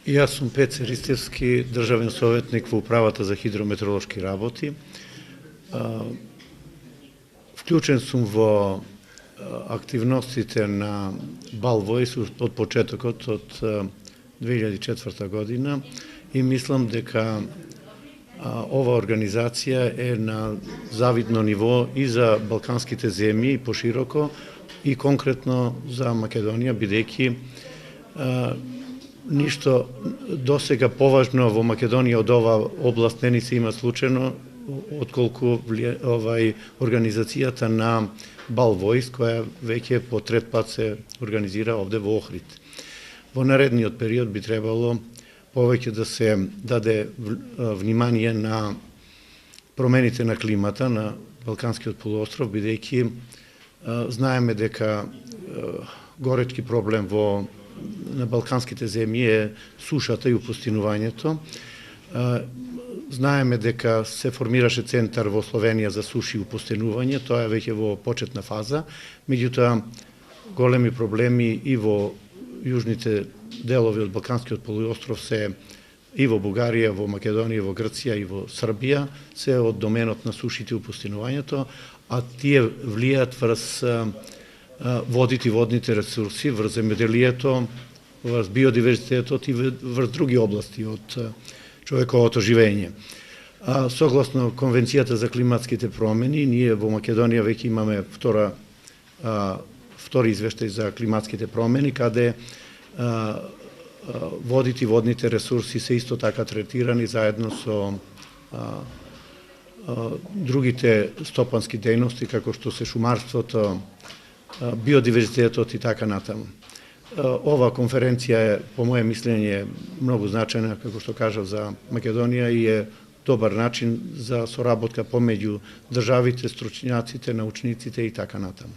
Јас сум Пеце Ристевски, државен советник во Управата за хидрометеоролошки работи. Вклучен сум во активностите на Бал Војс од почетокот, од 2004 година и мислам дека ова организација е на завидно ниво и за балканските земји и пошироко и конкретно за Македонија, бидејќи ништо досега поважно во Македонија од ова област не ни се има случено, отколку организацијата на Бал Војс, која веќе по трет пат се организира овде во Охрид. Во наредниот период би требало повеќе да се даде внимание на промените на климата на Балканскиот полуостров, бидејќи знаеме дека горетки проблем на балканските земји е сушата и опустинувањето. Знаеме дека се формираше центар во Словенија за суши и опустинување, тоа е веќе во почетна фаза, меѓутоа големи проблеми и во јужните делови од Балканскиот полуостров се и во Бугарија, во Македонија, во Грција и во Србија се од доменот на сушите и опустинувањето, а тие влијаат врз водите и водните ресурси, врз земјоделието, врз биодиверзитетот и врз други области од човековото живење. Согласно Конвенцијата за климатските промени, ние во Македонија веќе имаме втори извештај за климатските промени, каде водите и водните ресурси се исто така третирани заедно со другите стопански дејности, како што се шумарството, биодиверзитетот и така натаму. Ова конференција е, по моје мислење, многу значајна, како што кажав, за Македонија и е добар начин за соработка помеѓу државите, стручњаците, научниците и така натаму.